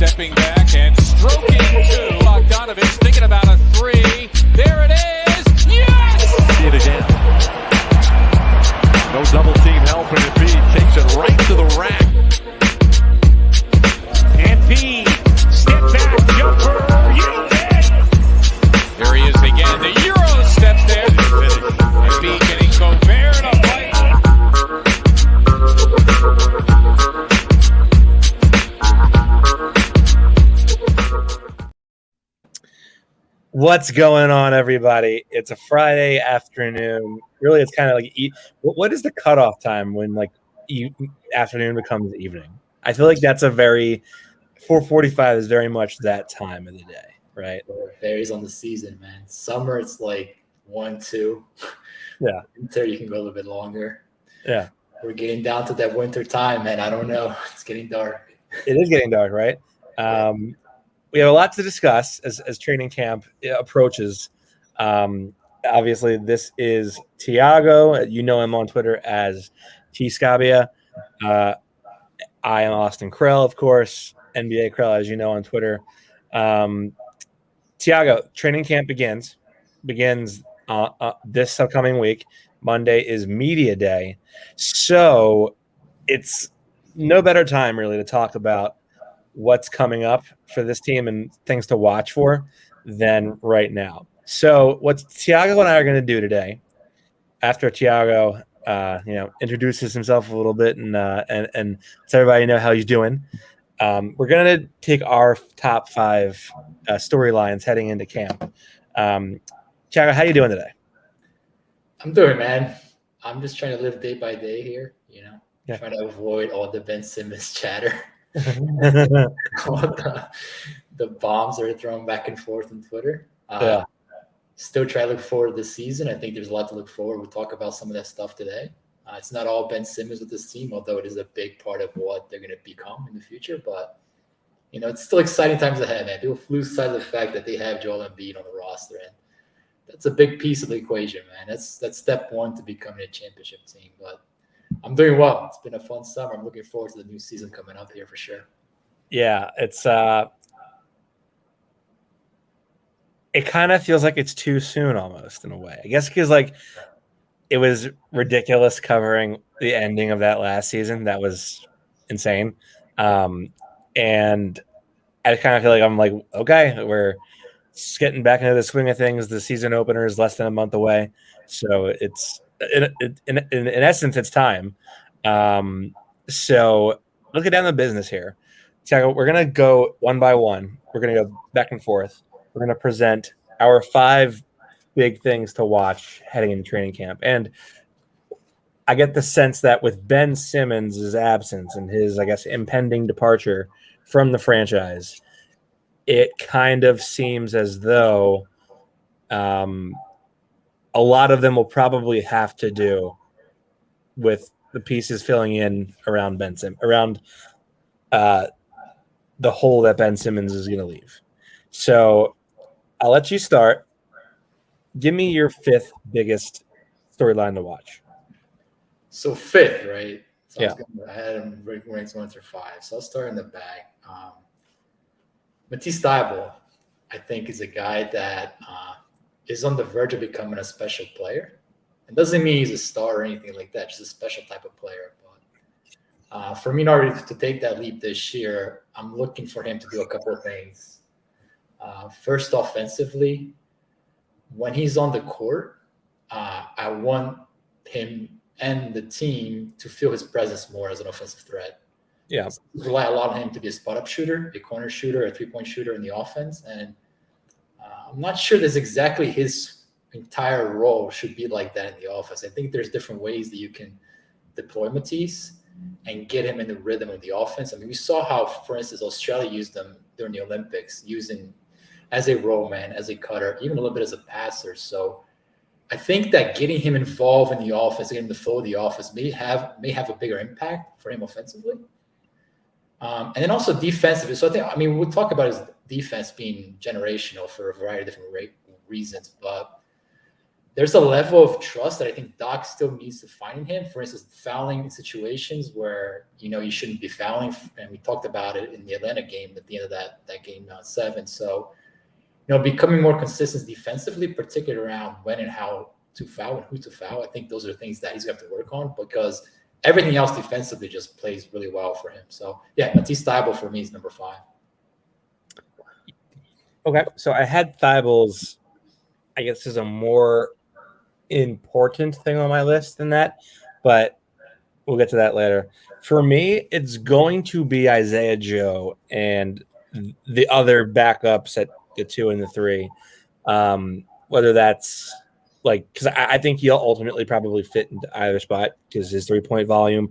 stepping back and stroking two. Bogdanovich thinking about a three. There it is. Yes! See it again. No double team help, and Embiid takes it right to the rack. Embiid, step back, jumper, you bet! There he is again. The Euro step there. Embiid getting Gobert to fight. What's going on, everybody? It's a Friday afternoon. Really, it's kind of like what is the cutoff time when afternoon becomes evening? I feel like that's a very 4:45 is very much that time of the day, right? It varies on the season, man. Summer, it's like 1, 2. Yeah. Winter, you can go a little bit longer. Yeah. We're getting down to that winter time, man. I don't know. It's getting dark. It is getting dark, right? We have a lot to discuss as training camp approaches. Obviously, this is Tiago. You know him on Twitter as T Scabia. I am Austin Krell, of course. NBA Krell, as you know, on Twitter. Tiago, training camp begins this upcoming week. Monday is media day. So it's no better time, really, to talk about what's coming up for this team and things to watch for than right now. So what Tiago and I are going to do today, after Tiago, introduces himself a little bit and lets everybody know how he's doing, we're going to take our top 5 storylines heading into camp. Tiago, how you doing today? I'm doing, man. I'm just trying to live day by day here, Yeah. Trying to avoid all the Ben Simmons chatter. All the bombs that are thrown back and forth on Twitter. Still try to look forward to this season. I think there's a lot to look forward. We'll talk about some of that stuff today. It's not all Ben Simmons with this team, although it is a big part of what they're going to become in the future. But, it's still exciting times ahead, man. People lose sight of the fact that they have Joel Embiid on the roster. And that's a big piece of the equation, man. That's step one to becoming a championship team. But I'm doing well. It's been a fun summer. I'm looking forward to the new season coming up here for sure. Yeah, it's it kind of feels like it's too soon almost in a way. I guess because it was ridiculous covering the ending of that last season. That was insane. And I kind of feel like I'm like, okay, we're just getting back into the swing of things. The season opener is less than a month away. So it's in essence, it's time. So let's get down to business here. Tiago, we're going to go one by one. We're going to go back and forth. We're going to present our 5 big things to watch heading into training camp. And I get the sense that with Ben Simmons' absence and his, I guess, impending departure from the franchise, it kind of seems as though a lot of them will probably have to do with the pieces filling in around Ben Simmons, around the hole that Ben Simmons is going to leave. So I'll let you start. Give me your 5th biggest storyline to watch. So 5th, right? So yeah. I had him ranked 1 through 5. So I'll start in the back. Matisse Thybulle, I think, is a guy that is on the verge of becoming a special player. It doesn't mean he's a star or anything like that, just a special type of player. But for me, in order to take that leap this year, I'm looking for him to do a couple of things. First, offensively, when he's on the court, I want him and the team to feel his presence more as an offensive threat. Yeah. Rely a lot on him to be a spot-up shooter, a corner shooter, a three-point shooter in the offense. And I'm not sure that's exactly his entire role should be like that in the offense. I think there's different ways that you can deploy Matisse and get him in the rhythm of the offense. I mean, we saw how, for instance, Australia used them during the Olympics, using as a roll man, as a cutter, even a little bit as a passer. So I think that getting him involved in the offense, getting the flow of the offense may have a bigger impact for him offensively. And then also defensively. So we'll talk about his defense being generational for a variety of different reasons, but there's a level of trust that I think Doc still needs to find in him. For instance, fouling in situations where, you shouldn't be fouling. And we talked about it in the Atlanta game at the end of that game 7. So, becoming more consistent defensively, particularly around when and how to foul and who to foul. I think those are things that he's going to have to work on, because everything else defensively just plays really well for him. So, yeah, Matisse Thybulle for me is number 5. Okay, so I had Thybulle's, I guess, is a more important thing on my list than that, but we'll get to that later. For me, it's going to be Isaiah Joe and the other backups at the 2 and the 3. Whether that's because I think he'll ultimately probably fit into either spot, because his 3-point volume,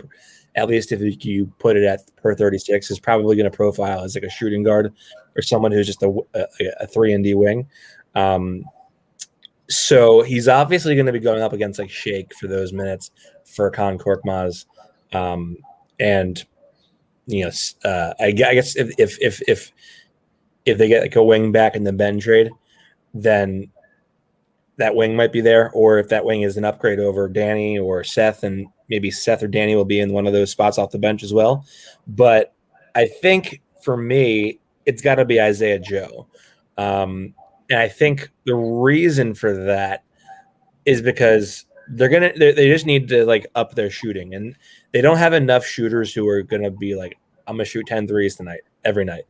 at least if you put it at per 36, is probably going to profile as like a shooting guard or someone who's just a 3-and-D wing. So he's obviously going to be going up against like Shake for those minutes for Con Korkmaz. And I guess if they get like a wing back in the Ben trade, then that wing might be there. Or if that wing is an upgrade over Danny or Seth, and maybe Seth or Danny will be in one of those spots off the bench as well. But I think for me, it's got to be Isaiah Joe. And I think the reason for that is because they just need to like up their shooting, and they don't have enough shooters who are gonna be like, I'm gonna shoot 10 threes tonight every night.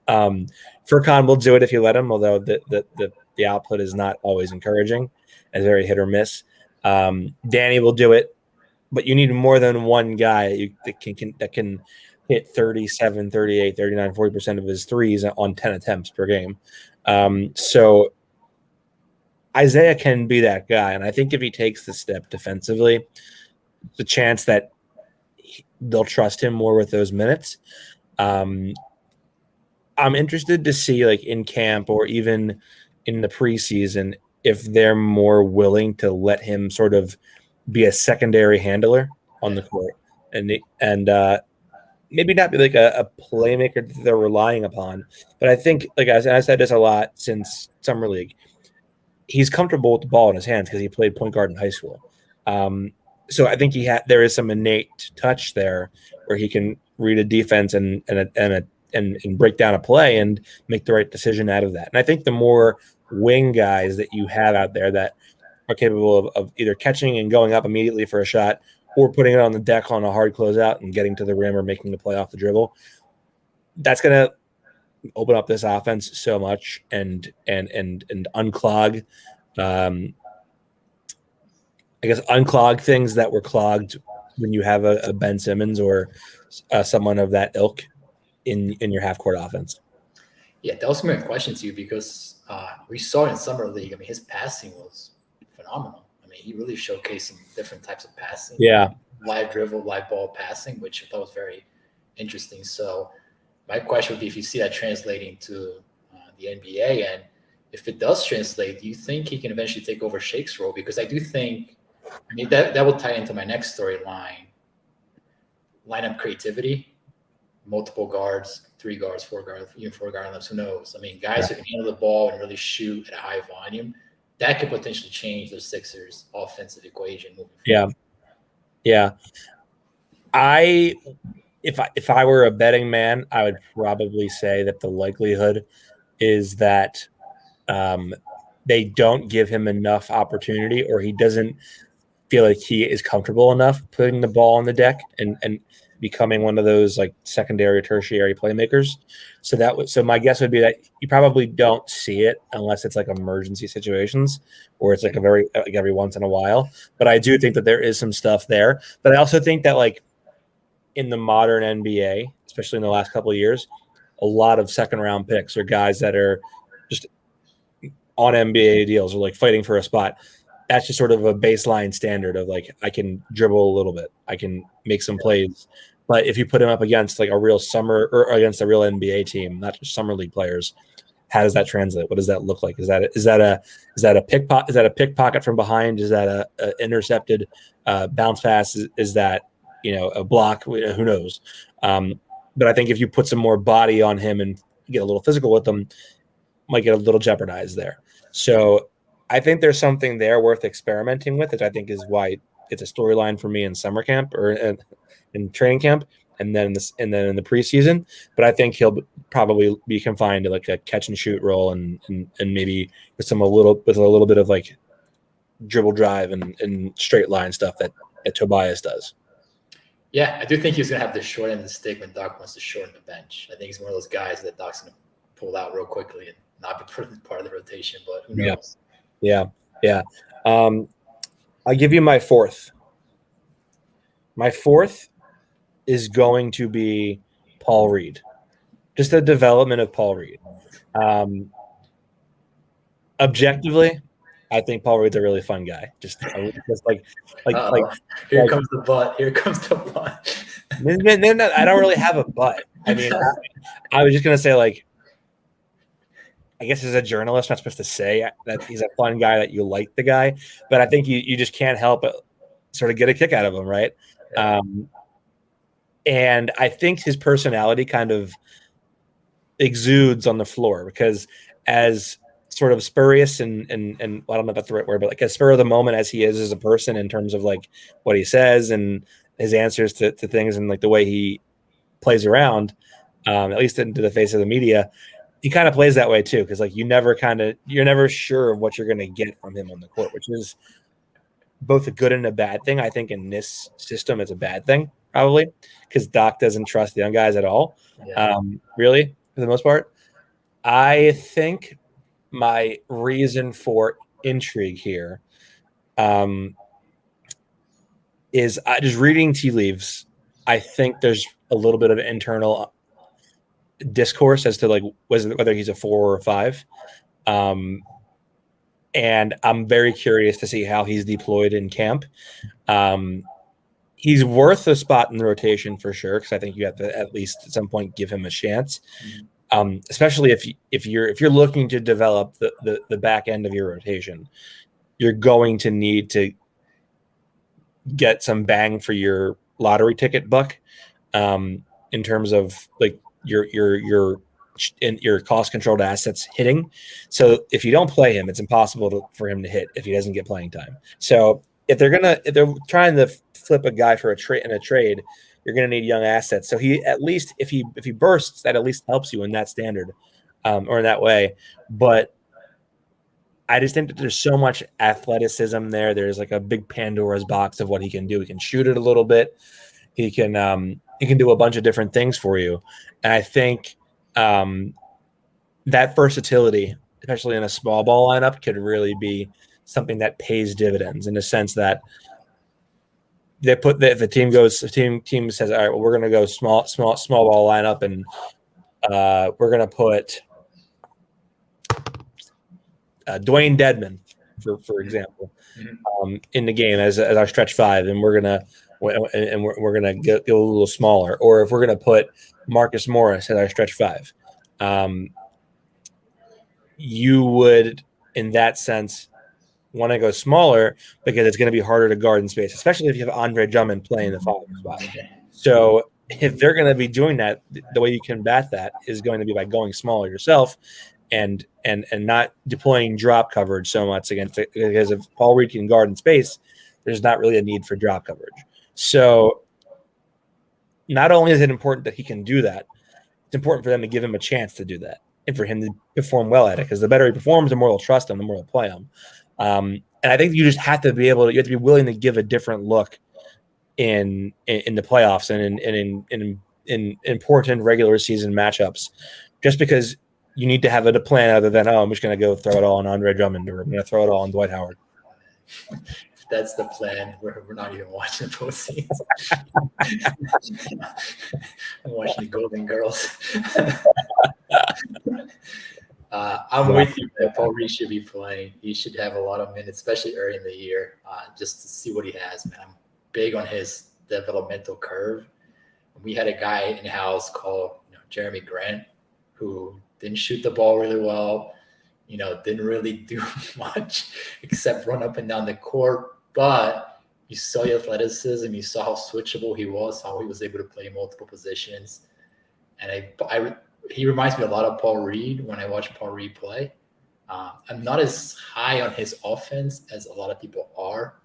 Furkan will do it if you let him, although the output is not always encouraging, as very hit or miss. Danny will do it, but you need more than one guy that can hit 37, 38, 39, 40% of his threes on 10 attempts per game. So Isaiah can be that guy. And I think if he takes the step defensively, the chance that they'll trust him more with those minutes. I'm interested to see, like in camp or even in the preseason, if they're more willing to let him sort of be a secondary handler on the court, and maybe not be like a playmaker that they're relying upon. But I think, like I said this a lot since Summer League, he's comfortable with the ball in his hands because he played point guard in high school. So I think there is some innate touch there where he can read a defense and break down a play and make the right decision out of that. And I think the more wing guys that you have out there that are capable of either catching and going up immediately for a shot, or putting it on the deck on a hard closeout and getting to the rim or making the play off the dribble, that's going to open up this offense so much and unclog, unclog things that were clogged when you have a Ben Simmons or someone of that ilk in your half-court offense. Yeah, that was my question to you, because we saw in Summer League, I mean, his passing was phenomenal. I mean, he really showcased some different types of passing. Yeah. Live dribble, live ball passing, which I thought was very interesting. So my question would be, if you see that translating to the NBA, and if it does translate, do you think he can eventually take over Shake's role? Because I do think, I mean, that will tie into my next storyline. Lineup creativity, multiple guards, 3 guards, 4 guards, even 4 guard lineups, who knows? I mean, guys who can handle the ball and really shoot at a high volume, that could potentially change the Sixers' offensive equation moving forward. Yeah. If I were a betting man, I would probably say that the likelihood is that they don't give him enough opportunity, or he doesn't feel like he is comfortable enough putting the ball on the deck and becoming one of those like secondary or tertiary playmakers. So my guess would be that you probably don't see it unless it's like emergency situations, or it's like every once in a while. But I do think that there is some stuff there. But I also think that, like, in the modern NBA, especially in the last couple of years, a lot of second round picks are guys that are just on NBA deals or like fighting for a spot. That's just sort of a baseline standard of like, I can dribble a little bit, I can make some plays. But if you put him up against like a real summer or against a real NBA team, not just summer league players, how does that translate? What does that look like? Is that a pickpocket? Is that a pickpocket from behind? Is that a intercepted bounce pass? Is that a block? Who knows? But I think if you put some more body on him and get a little physical with him, might get a little jeopardized there. So I think there's something there worth experimenting with, which I think is why it's a storyline for me in summer camp or in training camp, and then in the preseason. But I think he'll probably be confined to like a catch and shoot role, and maybe with a little bit of like dribble drive and straight line stuff that Tobias does. Yeah, I do think he's going to have the short end of the stick when Doc wants to shorten the bench. I think he's one of those guys that Doc's going to pull out real quickly and not be part of the rotation, but who knows? Yeah. I'll give you my fourth. My fourth is going to be Paul Reed. Just the development of Paul Reed. Objectively, I think Paul Reed's a really fun guy. Just like here comes the butt. Here comes the butt. I don't really have a butt. I mean, I was just gonna say, like, I guess as a journalist, I'm not supposed to say that he's a fun guy, that you like the guy, but I think you just can't help but sort of get a kick out of him, right? Yeah. And I think his personality kind of exudes on the floor, because as sort of spurious and I don't know if that's the right word, but like as spur of the moment as he is as a person in terms of like what he says and his answers to things and like the way he plays around, at least into the face of the media, he kind of plays that way too. Cause like you're never sure of what you're going to get from him on the court, which is both a good and a bad thing. I think in this system, it's a bad thing probably because Doc doesn't trust the young guys at all. Yeah. Really, for the most part. I think my reason for intrigue here is just reading tea leaves. I think there's a little bit of internal discourse as to like whether he's a 4 or a 5. And I'm very curious to see how he's deployed in camp. He's worth a spot in the rotation for sure, because I think you have to at least at some point give him a chance. Especially if you're looking to develop the back end of your rotation, you're going to need to get some bang for your lottery ticket buck, in terms of like your cost controlled assets hitting. So if you don't play him, it's impossible for him to hit if he doesn't get playing time. So if they're trying to flip a guy for a trade, you're going to need young assets. So he, at least if he bursts, that at least helps you in that standard, or in that way. But I just think that there's so much athleticism there. There's like a big Pandora's box of what he can do. He can shoot it a little bit. He can do a bunch of different things for you. And I think that versatility, especially in a small ball lineup, could really be something that pays dividends, in the sense that the team says, all right, well, we're going to go small ball lineup, and we're going to put Dwayne Dedman, for example, in the game as our stretch 5, and we're gonna go a little smaller. Or if we're gonna put Marcus Morris as our stretch 5, you would, in that sense, want to go smaller, because it's going to be harder to guard in space, especially if you have Andre Drummond playing the 5 spot. So if they're going to be doing that, the way you combat that is going to be by going smaller yourself, and not deploying drop coverage so much against it, because if Paul Reed can guard in space, there's not really a need for drop coverage. So not only is it important that he can do that, it's important for them to give him a chance to do that and for him to perform well at it, because the better he performs, the more they'll trust him, the more they'll play him. And I think you just have to be able to, you have to be willing to give a different look in the playoffs and in important regular season matchups, just because you need to have a plan other than, I'm just going to go throw it all on Andre Drummond, or I'm going to throw it all on Dwight Howard. If that's the plan, we're not even watching the postseason. I'm watching the Golden Girls. I'm with you that Paul Reed should be playing. He should have a lot of minutes, especially early in the year, just to see what he has, man. I'm big on his developmental curve. We had a guy in-house called Jeremy Grant, who didn't shoot the ball really well, didn't really do much except run up and down the court. But you saw the athleticism, you saw how switchable he was, how he was able to play multiple positions. And he reminds me a lot of Paul Reed when I watch Paul Reed play. I'm not as high on his offense as a lot of people are.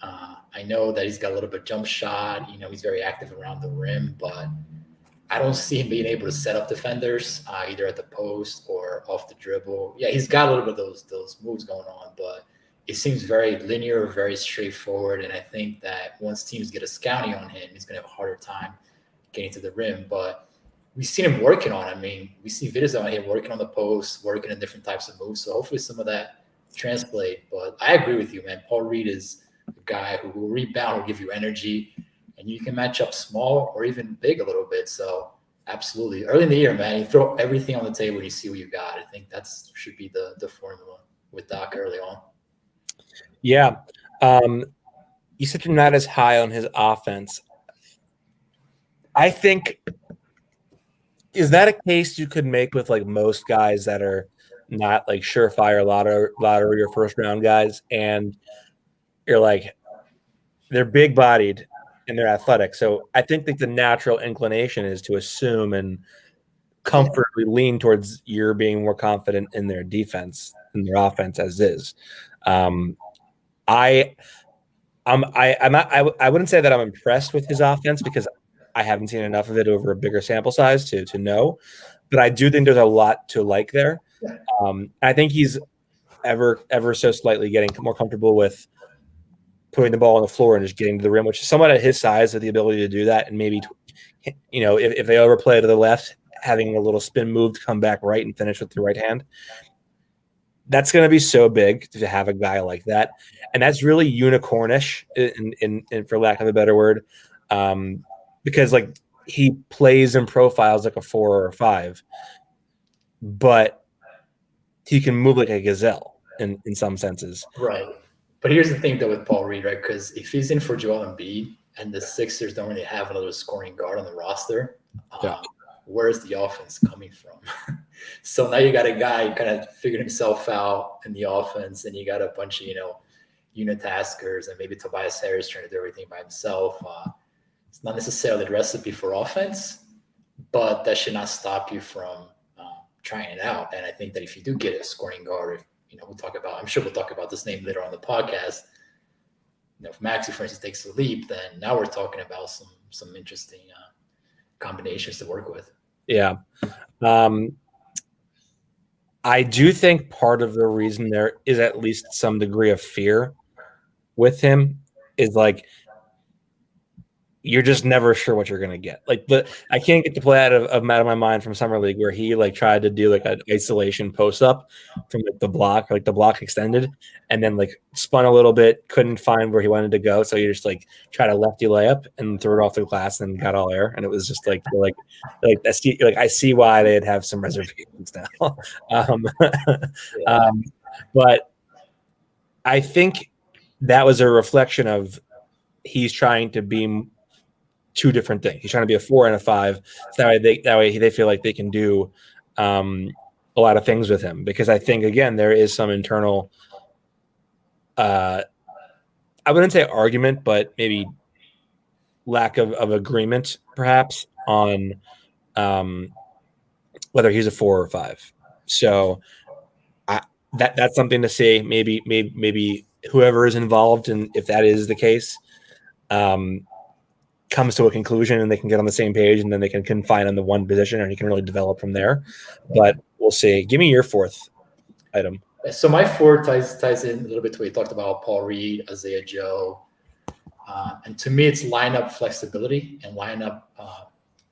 I know that he's got a little bit of jump shot. He's very active around the rim, but I don't see him being able to set up defenders either at the post or off the dribble. Yeah, he's got a little bit of those moves going on, but it seems very linear, very straightforward. And I think that once teams get a scouting on him, he's going to have a harder time getting to the rim. But we've seen him working on it. I mean, we see videos on him working on the post, working in different types of moves. So hopefully some of that translate. But I agree with you, man. Paul Reed is a guy who will rebound, will give you energy, and you can match up small or even big a little bit. So absolutely. Early in the year, man, you throw everything on the table, you see what you got. I think that should be the formula with Doc early on. Yeah. You said you're not as high on his offense. I think, is that a case you could make with like most guys that are not like surefire lottery or first round guys, and you're like, they're big bodied and they're athletic. So I think that the natural inclination is to assume and comfortably lean towards you're being more confident in their defense than their offense as is. I wouldn't say that I'm impressed with his offense because I haven't seen enough of it over a bigger sample size to know, but I do think there's a lot to like there. I think he's ever so slightly getting more comfortable with putting the ball on the floor and just getting to the rim, which is somewhat at his size with the ability to do that. And maybe, if they overplay to the left, having a little spin move to come back right and finish with the right hand. That's going to be so big to have a guy like that. And that's really unicornish in for lack of a better word. Because like he plays and profiles like a 4 or a 5, but he can move like a gazelle in some senses. Right. But here's the thing though with Paul Reed, right? Because if he's in for Joel Embiid and the Sixers don't really have another scoring guard on the roster, where's the offense coming from? So now you got a guy who kind of figured himself out in the offense, and you got a bunch of, unitaskers and maybe Tobias Harris trying to do everything by himself. It's not necessarily the recipe for offense, but that should not stop you from trying it out. And I think that if you do get a scoring guard, I'm sure we'll talk about this name later on the podcast. If Maxey, for instance, takes a leap, then now we're talking about some interesting combinations to work with. Yeah. I do think part of the reason there is at least some degree of fear with him is like, you're just never sure what you're going to get. Like, I can't get the play out of my mind from Summer League where he like tried to do like an isolation post up from like the block extended, and then like spun a little bit, couldn't find where he wanted to go. So you just like try to lefty layup and throw it off the glass and got all air. And it was just like I see why they'd have some reservations now. But I think that was a reflection of he's trying to be two different things. He's trying to be a 4 and a 5. So that way they feel like they can do a lot of things with him. Because I think again there is some internal, I wouldn't say argument, but maybe lack of agreement perhaps on whether he's a 4 or 5. So that's something to say. Maybe whoever is involved, and if that is the case, comes to a conclusion and they can get on the same page, and then they can confine on the one position, and he can really develop from there. But we'll see. Give me your fourth item. So my 4 ties in a little bit to what you talked about, Paul Reed, Isaiah Joe. And to me, it's lineup flexibility and lineup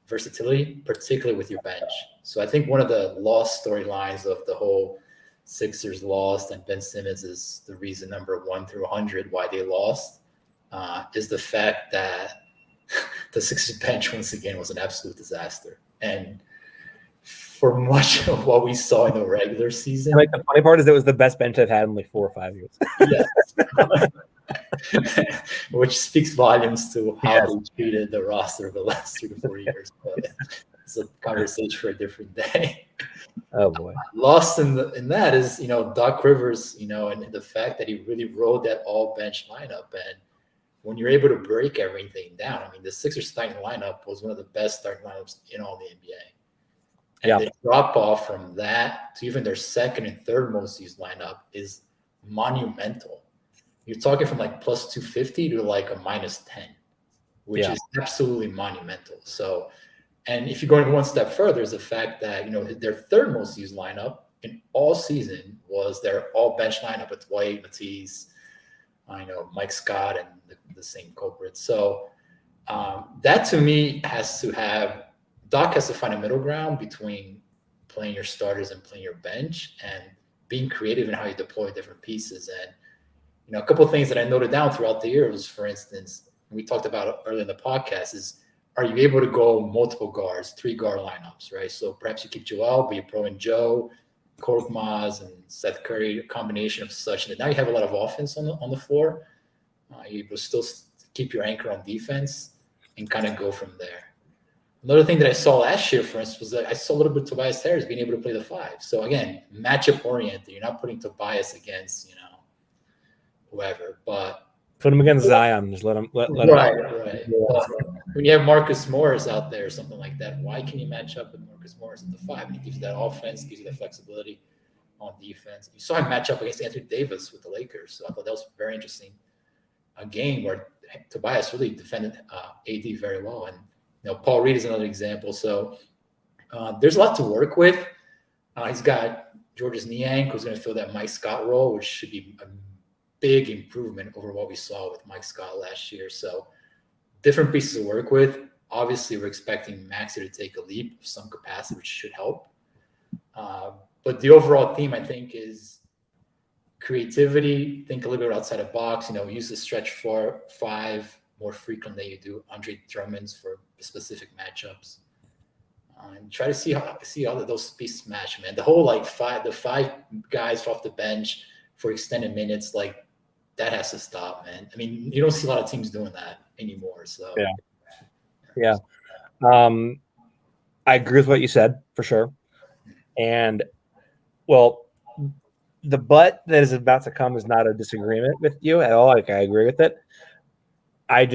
versatility, particularly with your bench. So I think one of the lost storylines of the whole Sixers lost and Ben Simmons is the reason number 1 through 100 why they lost is the fact that the Sixers bench once again was an absolute disaster. And for much of what we saw in the regular season, like the funny part is it was the best bench I've had in like 4 or 5 years. Yes. Which speaks volumes to how they treated the roster of the last 3 to 4 years. But it's a conversation for a different day. Oh boy. Lost in that is, Doc Rivers, and the fact that he really rode that all bench lineup. And when you're able to break everything down, I mean, the Sixers starting lineup was one of the best starting lineups in all the NBA. Yeah. the drop off from that to even their second and third most used lineup is monumental. You're talking from like plus 250 to like a minus 10, which is absolutely monumental. So, and if you're going one step further, is the fact that, their third most used lineup in all season was their all bench lineup with Dwight, Matisse, Mike Scott, and the same culprits. So that to me Doc has to find a middle ground between playing your starters and playing your bench and being creative in how you deploy different pieces. And, a couple of things that I noted down throughout the year was, for instance, we talked about earlier in the podcast, is are you able to go multiple guards, 3-guard lineups, right? So perhaps you keep Joel, but you throw in Joe, Korkmaz, and Seth Curry, a combination of such. And now you have a lot of offense on the floor. You will still keep your anchor on defense and kind of go from there. Another thing that I saw last year, for instance, was that I saw a little bit of Tobias Harris being able to play the 5. So again, matchup oriented. You're not putting Tobias against, whoever, but put him against Zion. Just let him. Right. But when you have Marcus Morris out there or something like that, why can you match up with Marcus Morris at the 5? And he gives you that offense, gives you that flexibility on defense. You saw him match up against Anthony Davis with the Lakers, so I thought that was very interesting. A game where Tobias really defended AD very well, and Paul Reed is another example. So there's a lot to work with. He's got Georges Niang, who's going to fill that Mike Scott role, which should be a big improvement over what we saw with Mike Scott last year. So different pieces to work with. Obviously, we're expecting Maxey to take a leap of some capacity, which should help. But the overall theme, I think, is creativity. Think a little bit outside the box. Use the stretch 5 more frequent than you do Andre Drummond's for specific matchups. And try to see how those pieces match, man. The whole the 5 guys off the bench for extended minutes, that has to stop, man. I mean, you don't see a lot of teams doing that anymore. So yeah. I agree with what you said for sure. And the but that is about to come is not a disagreement with you at all. I agree with it. I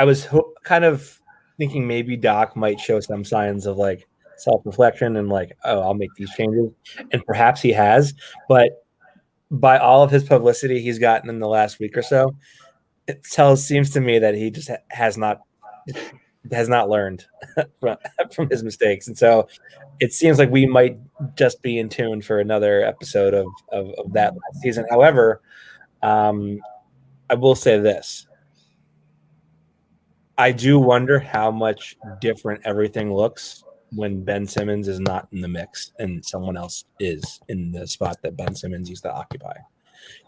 was kind of thinking maybe Doc might show some signs of self-reflection and I'll make these changes, and perhaps he has, but by all of his publicity he's gotten in the last week or so, it seems to me that he just has not learned from his mistakes. And so it seems like we might just be in tune for another episode of that last season. However, I will say this. I do wonder how much different everything looks when Ben Simmons is not in the mix and someone else is in the spot that Ben Simmons used to occupy.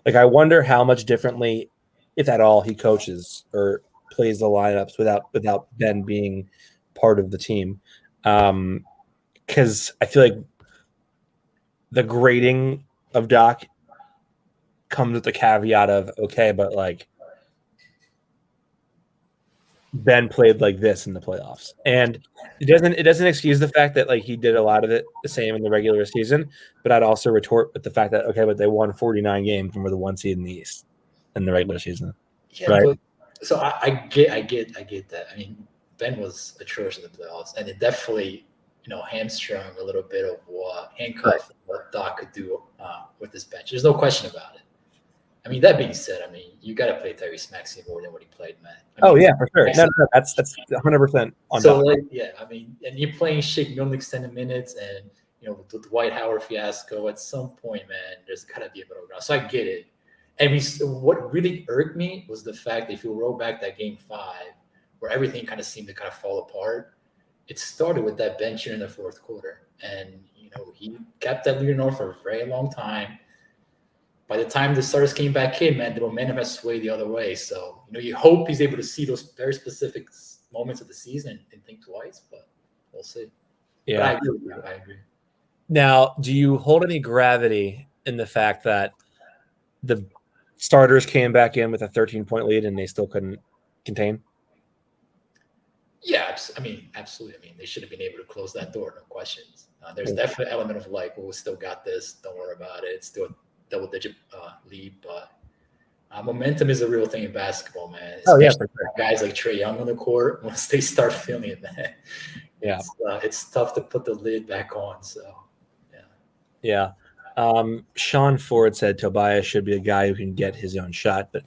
I wonder how much differently, if at all, he coaches or plays the lineups without Ben being part of the team. Because I feel like the grading of Doc comes with the caveat of, okay, but Ben played like this in the playoffs, and it doesn't excuse the fact that he did a lot of it the same in the regular season. But I'd also retort with the fact that, okay, but they won 49 games and were the 1 seed in the East in the regular season. Yeah, right? But, so I get that. I mean, Ben was atrocious in the playoffs, and it definitely hamstrung a little bit of what Doc could do with this bench. There's no question about it. I mean, that being said, you got to play Tyrese Maxey more than what he played, man. Yeah, for sure. No, that's 100% on so, Doc. And you're playing Shake Milton extended minutes, and the Dwight Howard fiasco. At some point, man, there's got to be a middle ground. So I get it. And what really irked me was the fact that if you roll back that game 5, where everything kind of seemed to kind of fall apart, it started with that bench here in the fourth quarter, and he kept that lead on for a very long time. By the time the starters came back in, man, the momentum has swayed the other way. So, you hope he's able to see those very specific moments of the season and think twice, but we'll see. Yeah, but I agree. Now, do you hold any gravity in the fact that the starters came back in with a 13-point lead and they still couldn't contain? Yeah, absolutely. They should have been able to close that door, no questions. There's definitely an element of we still got this. Don't worry about it. It's still double-digit lead, but momentum is a real thing in basketball, man. Especially for sure. Guys like Trae Young on the court, once they start feeling it, man, Yeah. It's tough to put the lid back on. So, yeah. Sean Ford said Tobias should be a guy who can get his own shot, but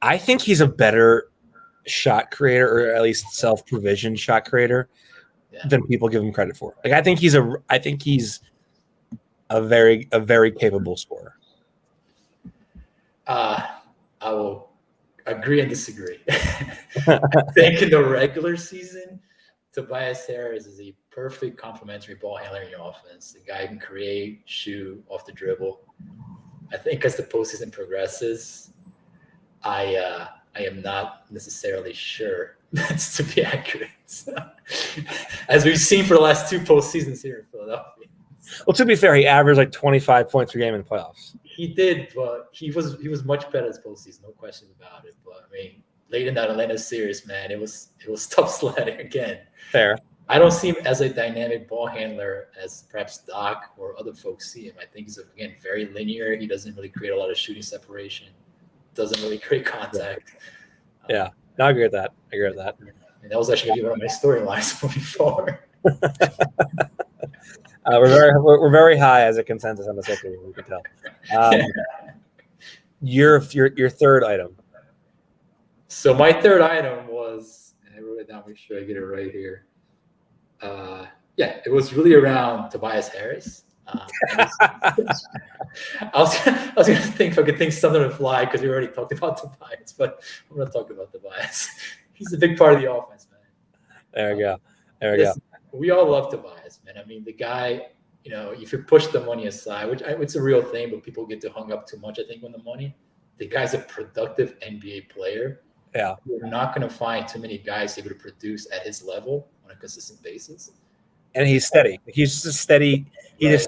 I think he's a better shot creator, or at least self-provisioned shot creator, than people give him credit for. Like I think he's a very capable scorer. I will agree and disagree. I think in the regular season, Tobias Harris is a perfect complementary ball handler in your offense. The guy can create, shoot off the dribble. I think as the postseason progresses, I am not necessarily sure that's to be accurate. So, as we've seen for the last 2 postseasons here in Philadelphia. Well, to be fair, he averaged like 25 points per game in the playoffs. He did, but he was much better this postseason, no question about it. But I mean, late in that Atlanta series, man, it was tough sledding again. Fair. I don't see him as a dynamic ball handler as perhaps Doc or other folks see him. I think he's again very linear. He doesn't really create a lot of shooting separation. Doesn't really create contact. Yeah, no, I agree with that. And that was actually one of my storylines moving forward. We're very high as a consensus on the Sixers. We can tell. Your third item. So my third item was, and I wrote it down. Make sure I get it right here. It was really around Tobias Harris. I was gonna think if I could think something to fly because we already talked about Tobias, but I'm gonna talk about Tobias. He's a big part of the offense, man. There we go. We all love Tobias, man. I mean, the guy, if you push the money aside, which it's a real thing, but people get hung up too much, I think, on the money. The guy's a productive NBA player. Yeah. You're not going to find too many guys able to produce at his level on a consistent basis. And he's steady. He's just a steady. He's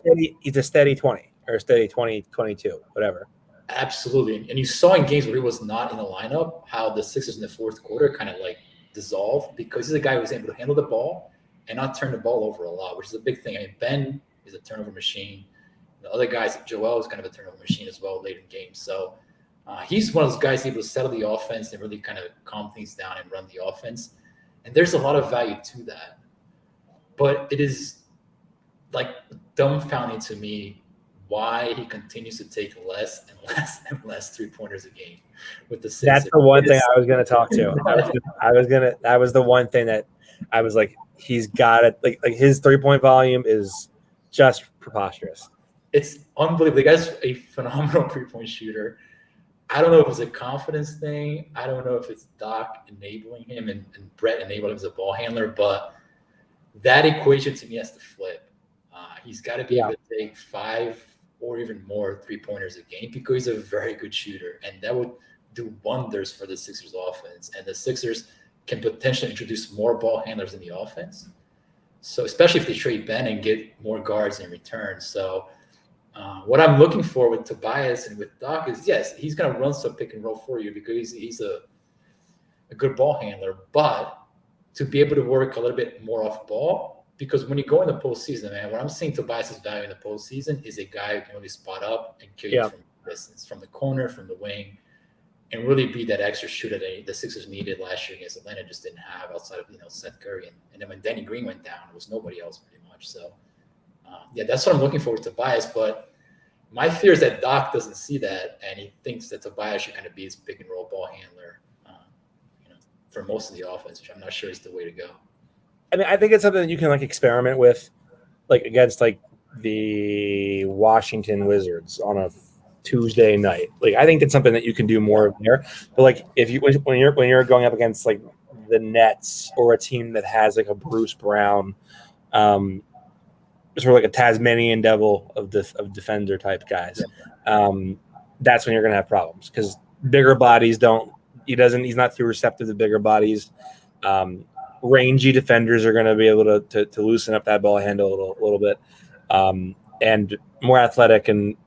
a steady 20 or a steady 20, 22, whatever. Absolutely. And you saw in games where he was not in the lineup how the Sixers in the fourth quarter kind of like dissolved because he's a guy who was able to handle the ball and not turn the ball over a lot, which is a big thing. I mean, Ben is a turnover machine. The other guys, Joel is kind of a turnover machine as well late in games. So he's one of those guys able to settle the offense and really kind of calm things down and run the offense. And there's a lot of value to that. But it is like dumbfounding to me why he continues to take less and less and less 3-pointers a game with the Sixers. That's the one thing I was going to talk to. That was the one thing that I was like, he's got it. Like his 3-point volume is just preposterous. It's unbelievable. The guy's a phenomenal 3-point shooter. I don't know if it's a confidence thing. I don't know if it's Doc enabling him and Brett enabling him as a ball handler, but that equation to me has to flip. He's got to be able to take 5 or even more 3-pointers a game because he's a very good shooter, and that would do wonders for the Sixers offense. And the Sixers can potentially introduce more ball handlers in the offense. So especially if they trade Ben and get more guards in return. So what I'm looking for with Tobias and with Doc is, yes, he's going to run some pick and roll for you because he's a good ball handler, but to be able to work a little bit more off ball, because when you go in the postseason, man, what I'm seeing Tobias's value in the postseason is a guy who can really spot up and kill you from distance, from the corner, from the wing, and really be that extra shooter that the Sixers needed last year against Atlanta, just didn't have outside of Seth Curry. And then when Danny Green went down, it was nobody else pretty much. So, that's what I'm looking for with Tobias. But my fear is that Doc doesn't see that, and he thinks that Tobias should kind of be his pick and roll ball handler for most of the offense, which I'm not sure is the way to go. I mean, I think it's something that you can experiment with, against the Washington Wizards on a Tuesday night. I think it's something that you can do more there. But if you when you're going up against the Nets or a team that has a Bruce Brown, sort of a Tasmanian devil of defender type guys, that's when you're going to have problems because bigger bodies he's not too receptive to bigger bodies. Rangy defenders are going to be able to loosen up that ball handle a little bit, and more athletic and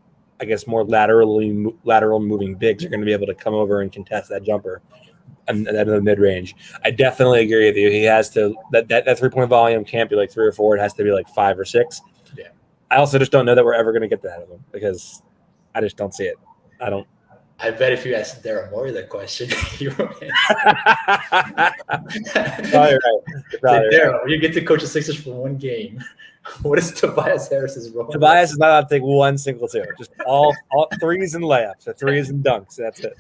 I guess more lateral moving bigs are going to be able to come over and contest that jumper and that in the mid range. I definitely agree with you. He has to that 3-point volume can't be 3 or 4. It has to be 5 or 6. Yeah. I also just don't know that we're ever going to get that out of him because I just don't see it. I don't. I bet if you asked Daryl Morey that question, you would Probably right. Probably right. Daryl, you get to coach the Sixers for one game. What is Tobias Harris's role? Tobias is not allowed to take one single two. Just all threes and layups, or threes and dunks. That's it.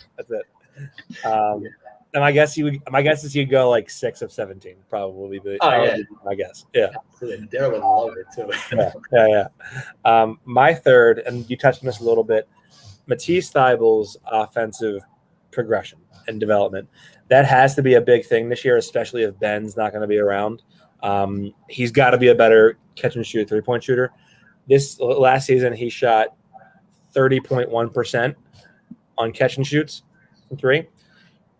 And my guess is you go like 6 of 17, probably. My guess. Yeah. Absolutely. Daryl would love it too. Yeah. My third, and you touched on this a little bit, Matisse Thybulle's offensive progression and development. That has to be a big thing this year, especially if Ben's not going to be around. He's got to be a better catch and shoot 3-point shooter. This last season, he shot 30.1% on catch and shoots from three,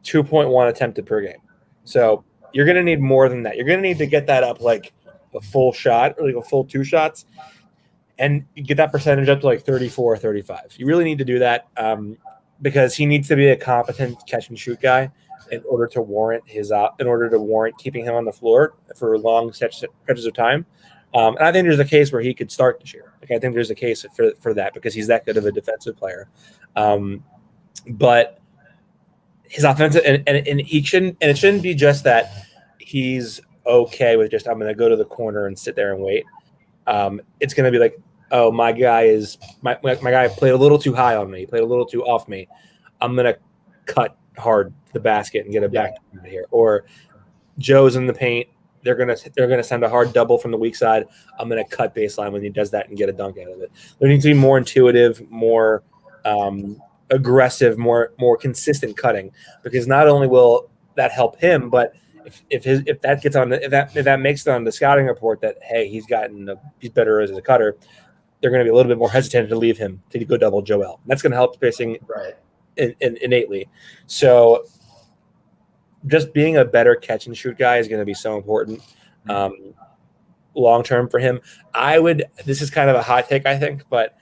2.1 attempted per game. So you're going to need more than that. You're going to need to get that up like a full shot, or like a full 2 shots, and get that percentage up to like 34 or 35. You really need to do that because he needs to be a competent catch and shoot guy in order to warrant keeping him on the floor for long stretches of time. And I think there's a case where he could start this year. Like, I think there's a case for that because he's that good of a defensive player. But his offensive and it shouldn't be just that he's okay with just, I'm going to go to the corner and sit there and wait. It's going to be like, oh, my guy played a little too high on me, played a little too off me. I'm going to cut hard the basket and get it back here. Or Joe's in the paint. They're gonna send a hard double from the weak side. I'm gonna cut baseline when he does that and get a dunk out of it. There needs to be more intuitive, more aggressive, more consistent cutting, because not only will that help him, but if that makes it on the scouting report that hey, he's better as a cutter, they're going to be a little bit more hesitant to leave him to go double Joel. That's going to help spacing innately. So just being a better catch and shoot guy is going to be so important long term for him. This is kind of a hot take, I think, but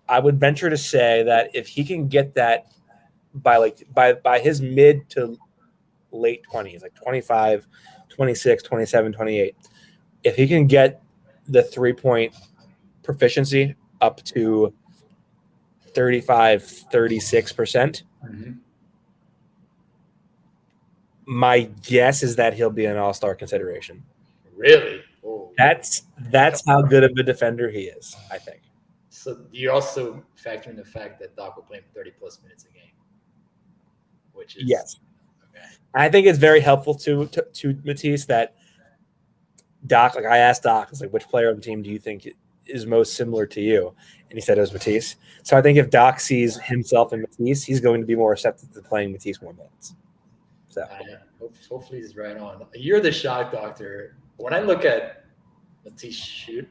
I would venture to say that if he can get that by his mid to late 20s, like 25, 26, 27, 28, if he can get the 3-point proficiency up to 35, 36%, my guess is that he'll be an all-star consideration. Really? Oh. That's how good of a defender he is, I think. So you also factor in the fact that Doc will play him 30-plus minutes a game, which is yes. Okay. I think it's very helpful to Matisse that Doc. Like I asked Doc, it's like, which player on the team do you think is most similar to you? And he said it was Matisse. So I think if Doc sees himself in Matisse, he's going to be more receptive to playing Matisse more minutes. So hopefully he's right on. You're the shock doctor. When I look at Matisse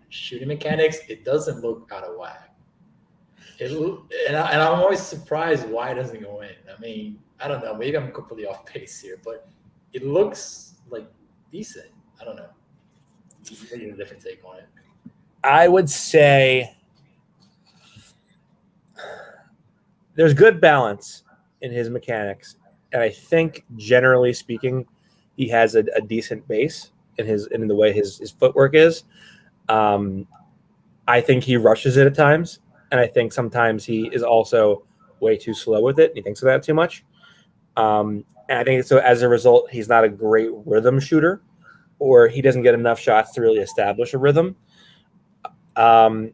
shooting mechanics, it doesn't look out of whack. And I'm always surprised why it doesn't go in. I mean, I don't know. Maybe I'm completely off pace here, but it looks like decent. I don't know. Maybe a different take on it. I would say there's good balance in his mechanics. And I think, generally speaking, he has a decent base in the way his footwork is. I think he rushes it at times, and I think sometimes he is also way too slow with it. And he thinks of that too much. And I think so. As a result, he's not a great rhythm shooter, or he doesn't get enough shots to really establish a rhythm. I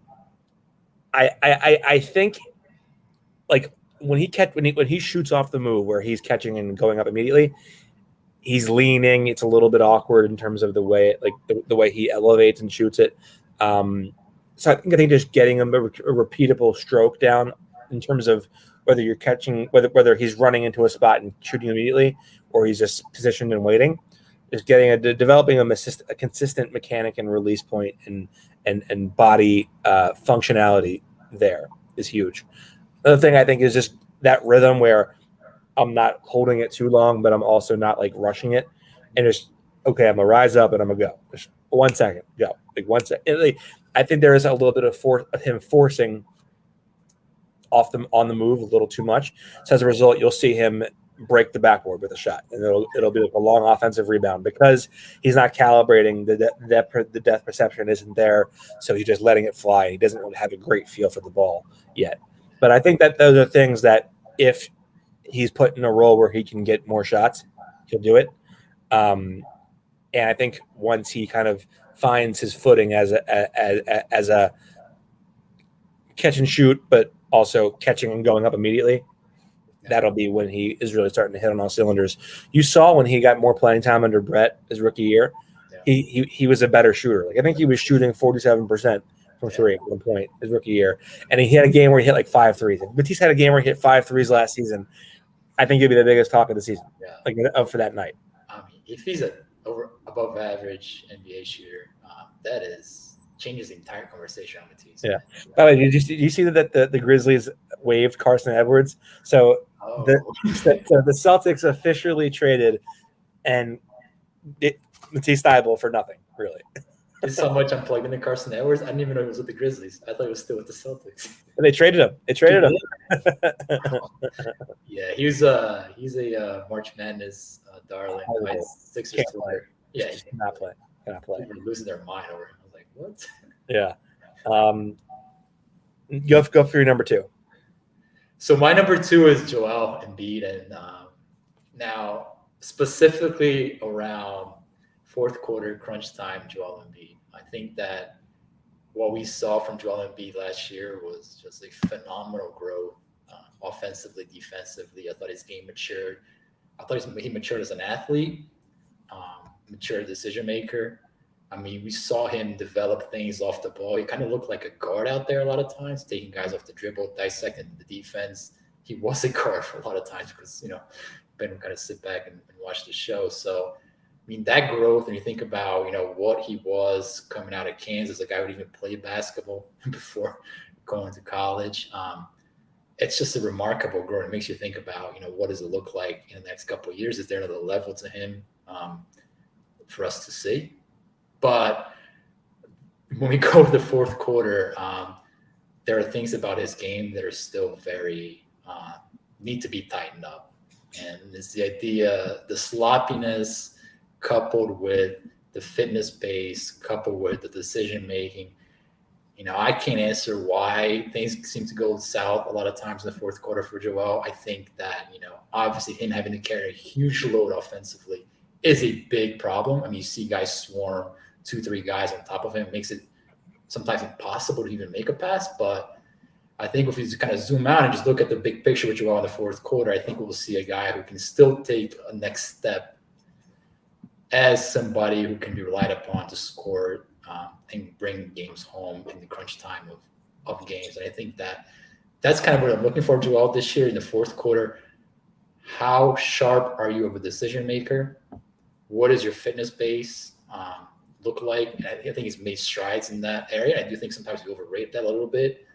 think like. When he shoots off the move where he's catching and going up immediately, he's leaning. It's a little bit awkward in terms of the way the way he elevates and shoots it. So I think just getting him a repeatable stroke down in terms of whether you're catching, whether he's running into a spot and shooting immediately, or he's just positioned and waiting, is developing a consistent mechanic and release point and body functionality there is huge. Another thing I think is just that rhythm where I'm not holding it too long, but I'm also not like rushing it, and just okay, I'm gonna rise up and I'm gonna go. Just 1 second, go. Like 1 second. I think there is a little bit of him forcing on the move a little too much. So as a result, you'll see him break the backboard with a shot, and it'll be like a long offensive rebound because he's not calibrating the depth perception isn't there, so he's just letting it fly. He doesn't really have a great feel for the ball yet. But I think that those are things that if he's put in a role where he can get more shots, he'll do it. And I think once he kind of finds his footing as a catch and shoot, but also catching and going up immediately, that'll be when he is really starting to hit on all cylinders. You saw when he got more playing time under Brett his rookie year, he was a better shooter. Like I think he was shooting 47% from three at one point his rookie year, and he had a game where he hit like 5 threes. If Matisse had a game where he hit 5 threes last season, I think it'd be the biggest talk of the season, like for that night. I mean, if he's an above average NBA shooter, that changes the entire conversation on Matisse. Yeah. By the way, did you see that the Grizzlies waived Carson Edwards? So the Celtics officially traded Matisse Thybulle for nothing, really. It's so much I'm plugged into Carson Edwards. I didn't even know he was with the Grizzlies. I thought he was still with the Celtics. And they traded him. Yeah, he's a March Madness darling. Sixers player. Yeah, he cannot play. People are losing their mind over him. I was like, what? Yeah. Go for your number 2. So my number 2 is Joel Embiid, and now specifically around fourth quarter crunch time, Joel Embiid. I think that what we saw from Joel Embiid last year was just a phenomenal growth, offensively, defensively. I thought his game matured. I thought he matured as an athlete, mature decision maker. I mean, we saw him develop things off the ball. He kind of looked like a guard out there a lot of times, taking guys off the dribble, dissecting the defense. He was a guard for a lot of times because, Ben would kind of sit back and watch the show. So, I mean, that growth, and you think about, what he was coming out of Kansas, a guy who would even play basketball before going to college. It's just a remarkable growth. It makes you think about, what does it look like in the next couple of years? Is there another level to him for us to see? But when we go to the fourth quarter, there are things about his game that are still very need to be tightened up. And it's the idea, the sloppiness coupled with the fitness base, coupled with the decision-making. I can't answer why things seem to go south a lot of times in the fourth quarter for Joel. I think that, obviously him having to carry a huge load offensively is a big problem. I mean, you see guys swarm 2-3 guys on top of him. It makes it sometimes impossible to even make a pass. But I think if you just kind of zoom out and just look at the big picture with Joel in the fourth quarter, I think we'll see a guy who can still take a next step as somebody who can be relied upon to score and bring games home in the crunch time of games. And I think that's kind of what I'm looking for Joel this year in the fourth quarter. How sharp are you of a decision maker? What is your fitness base look like? And I think he's made strides in that area. I do think sometimes you overrate that a little bit.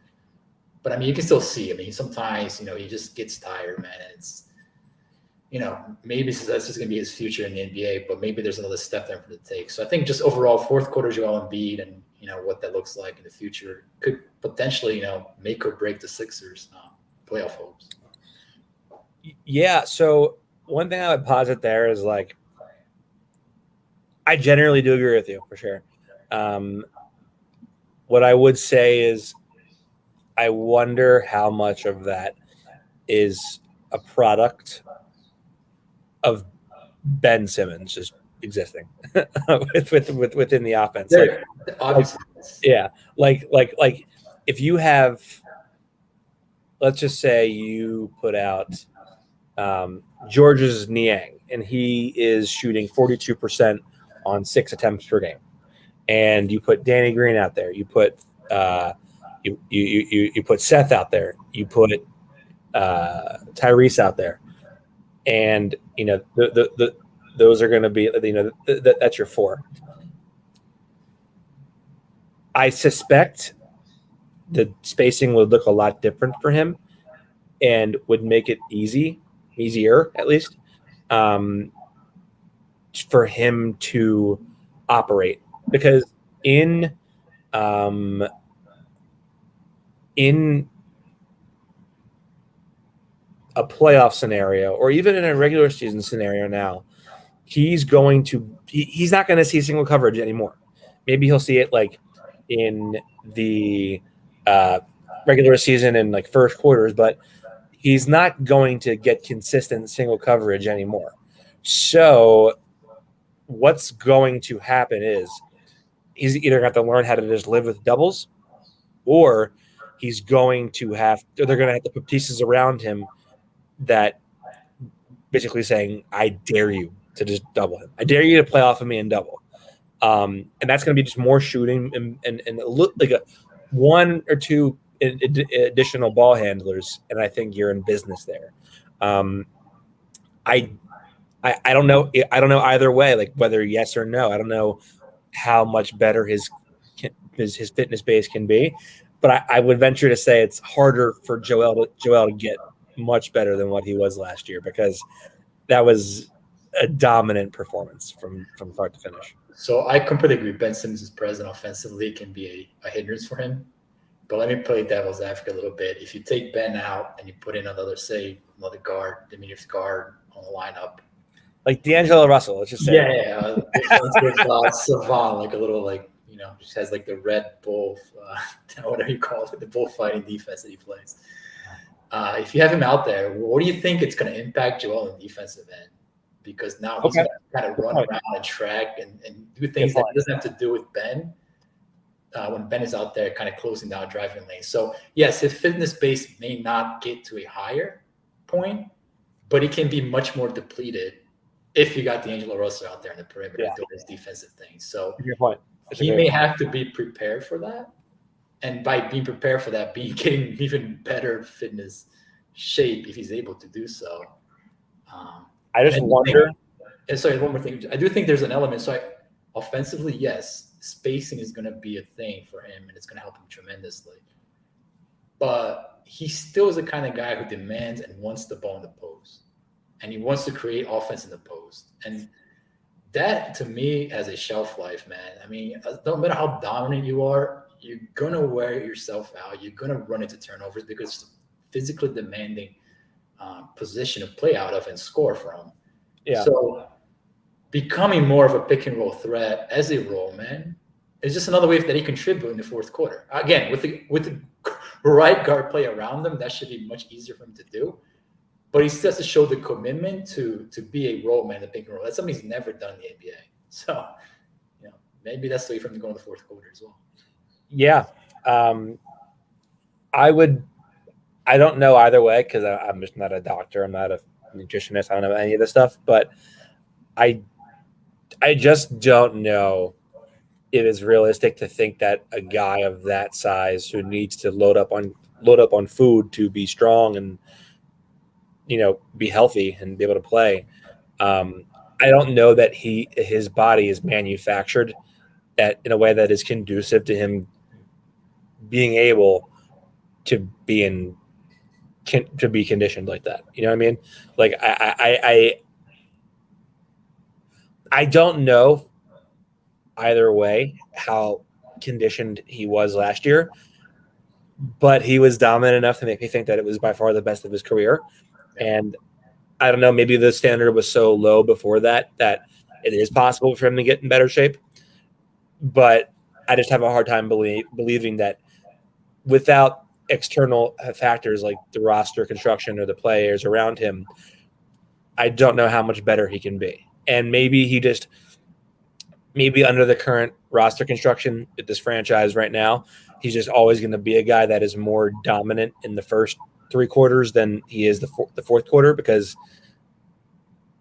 But, I mean, you can still see. I mean, sometimes, he just gets tired, man. And it's, maybe that's just going to be his future in the NBA, but maybe there's another step there for him to take. So I think just overall fourth quarter Joel Embiid and, what that looks like in the future could potentially, make or break the Sixers playoff hopes. Yeah. So one thing I would posit there is like, I generally do agree with you for sure. What I would say is I wonder how much of that is a product of Ben Simmons just existing within the offense. Obviously. Yeah. Like if you have, let's just say you put out George's Niang and he is shooting 42% on 6 attempts per game. And you put Danny Green out there. You put you put Seth out there. You put Tyrese out there. And, those are going to be, that's your 4. I suspect the spacing would look a lot different for him and would make it easier at least, for him to operate. Because in a playoff scenario, or even in a regular season scenario now, he's not going to see single coverage anymore. Maybe he'll see it like in the regular season and like first quarters, but he's not going to get consistent single coverage anymore. So what's going to happen is he's either got to learn how to just live with doubles, or he's going to they're going to have to put pieces around him that basically saying, I dare you to just double him. I dare you to play off of me and double. And that's going to be just more shooting and look like one or two additional ball handlers, and I think you're in business there. I don't know. I don't know either way, like whether yes or no. I don't know how much better his fitness base can be, but I would venture to say it's harder for Joel to get much better than what he was last year, because that was a dominant performance from start to finish. So I completely agree. Ben Simmons' presence offensively can be a hindrance for him. But let me play devil's advocate a little bit. If you take Ben out and you put in another guard, diminutive guard on the lineup, like D'Angelo Russell, let's just say. Savant, like a little, like, just has like the Red Bull, whatever you call it, the bullfighting defense that he plays. If you have him out there, what do you think it's going to impact Joel in defensive end? Because now he's going to kind of run around and track and do things that he doesn't have to do with Ben. When Ben is out there kind of closing down driving lanes. So, yes, his fitness base may not get to a higher point, but he can be much more depleted if you got D'Angelo Russell out there in the perimeter doing his defensive things. So he may have to be prepared for that. And by being prepared for that, getting even better fitness shape if he's able to do so. I just wonder. Sorry, one more thing. I do think there's an element. So offensively, yes, spacing is going to be a thing for him, and it's going to help him tremendously. But he still is the kind of guy who demands and wants the ball in the post, and he wants to create offense in the post. And that, to me, has a shelf life, man. I mean, no matter how dominant you are, you're going to wear yourself out. You're going to run into turnovers because it's a physically demanding position to play out of and score from. Yeah. So becoming more of a pick and roll threat as a role man is just another way that he contribute in the fourth quarter. Again, with the right guard play around him, that should be much easier for him to do. But he still has to show the commitment to be a role man, the pick and roll. That's something he's never done in the NBA. So, maybe that's the way for him to go in the fourth quarter as well. Yeah. I don't know either way, because I'm just not a doctor. I'm not a nutritionist. I don't know any of this stuff, but I just don't know if it's realistic to think that a guy of that size who needs to load up on food to be strong and be healthy and be able to play. I don't know that his body is manufactured in a way that is conducive to him being able to be conditioned like that. You know what I mean? Like I don't know either way how conditioned he was last year, but he was dominant enough to make me think that it was by far the best of his career. And I don't know, maybe the standard was so low before that it is possible for him to get in better shape. But I just have a hard time believing that without external factors like the roster construction or the players around him, I don't know how much better he can be. And maybe under the current roster construction at this franchise right now, he's just always going to be a guy that is more dominant in the first three quarters than he is the fourth quarter, because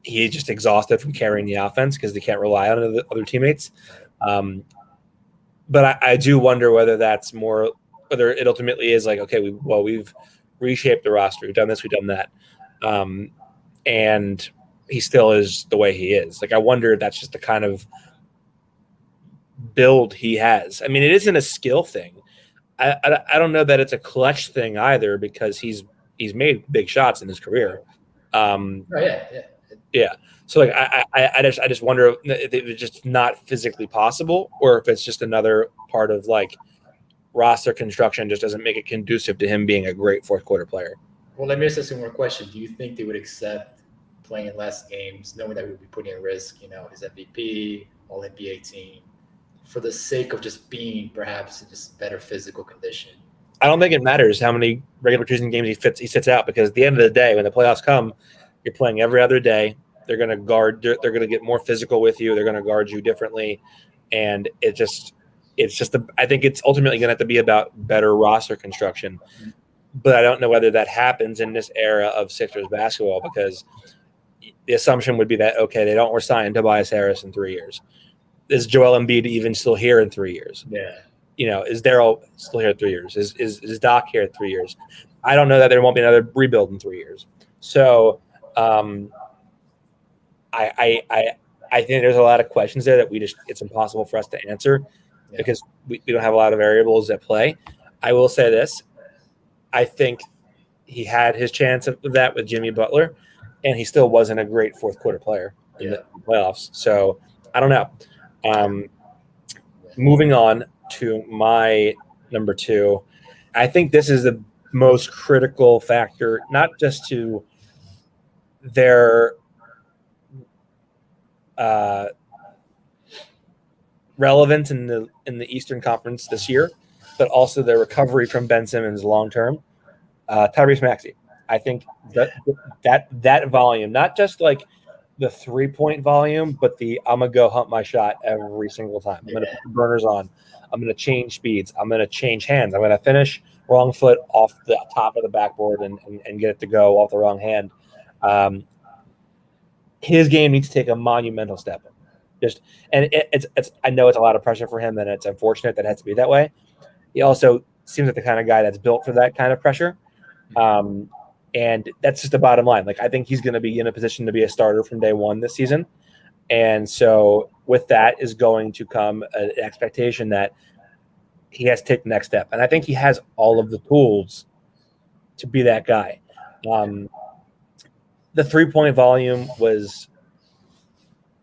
he's just exhausted from carrying the offense because they can't rely on the other teammates. But I do wonder whether it ultimately is like, okay, we've reshaped the roster. We've done this, we've done that. And he still is the way he is. Like, I wonder if that's just the kind of build he has. I mean, it isn't a skill thing. I don't know that it's a clutch thing either, because he's made big shots in his career. Yeah. So like, I just wonder if it's just not physically possible, or if it's just another part of like roster construction just doesn't make it conducive to him being a great fourth quarter player. Well, let me ask you one more question. Do you think they would accept playing less games, knowing that we would be putting at risk, his MVP, all NBA team, for the sake of just being perhaps in just better physical condition? I don't think it matters how many regular season games he sits out, because at the end of the day, when the playoffs come, you're playing every other day. They're going to guard. They're going to get more physical with you. They're going to guard you differently, and it's just. I think it's ultimately going to have to be about better roster construction, but I don't know whether that happens in this era of Sixers basketball, because the assumption would be that, okay, they don't resign Tobias Harris in 3 years. Is Joel Embiid even still here in 3 years? Yeah. Is Daryl still here in 3 years? Is Doc here in 3 years? I don't know that there won't be another rebuild in 3 years. So I think there's a lot of questions there that it's impossible for us to answer, because we don't have a lot of variables at play. I will say this. I think he had his chance of that with Jimmy Butler, and he still wasn't a great fourth quarter player in the playoffs. So I don't know. Moving on to my number 2, I think this is the most critical factor, not just to their relevance in the Eastern Conference this year, but also their recovery from Ben Simmons long term. Tyrese Maxey. I think that volume, not just like the 3-point volume, but I'm gonna go hunt my shot every single time. I'm gonna put the burners on. I'm gonna change speeds. I'm gonna change hands. I'm gonna finish wrong foot off the top of the backboard and get it to go off the wrong hand. His game needs to take a monumental step. I know it's a lot of pressure for him, and it's unfortunate that it has to be that way. He also seems like the kind of guy that's built for that kind of pressure. And that's just the bottom line. Like, I think he's going to be in a position to be a starter from day one this season. And so with that is going to come an expectation that he has to take the next step. And I think he has all of the tools to be that guy. The 3-point volume was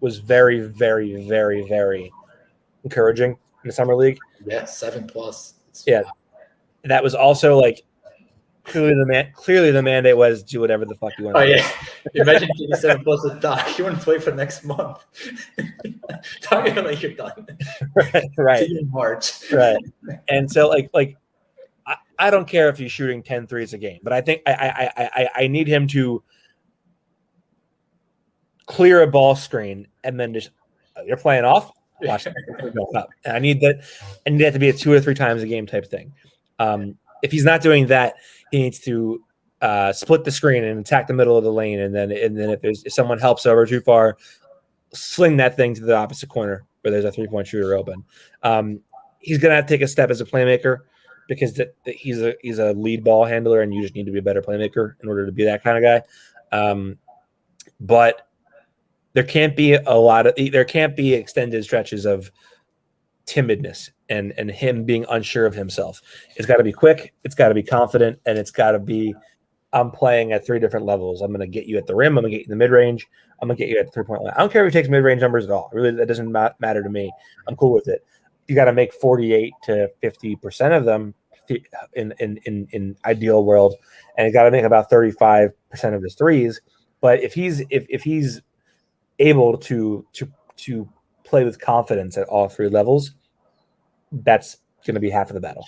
very, very, very, very encouraging in the summer league. Yeah, 7+. Yeah. That was also like, clearly the mandate was do whatever the fuck you want. Oh yeah, imagine getting 7+ with Doc. You want to play for next month. Talking like you're done. Right. In March. Right. And so like I don't care if he's shooting 10 threes a game, but I think I need him to clear a ball screen and then just you're playing off. Watch it go up. And I need that to be a 2 or 3 times a game type thing. If he's not doing that, he needs to split the screen and attack the middle of the lane, and then if someone helps over too far, sling that thing to the opposite corner where there's a 3-point shooter open. He's gonna have to take a step as a playmaker, because he's a lead ball handler, and you just need to be a better playmaker in order to be that kind of guy. But there can't be extended stretches of timidness and him being unsure of himself. It's got to be quick, it's got to be confident, and it's got to be, I'm playing at 3 different levels. I'm going to get you at the rim, I'm going to get you in the mid-range, I'm going to get you at the 3-point line. I don't care if he takes mid-range numbers at all. Really, that doesn't matter to me. I'm cool with it. You got to make 48 to 50% of them in ideal world, and you got to make about 35% of his threes. But if he's able to play with confidence at all 3 levels, that's going to be half of the battle.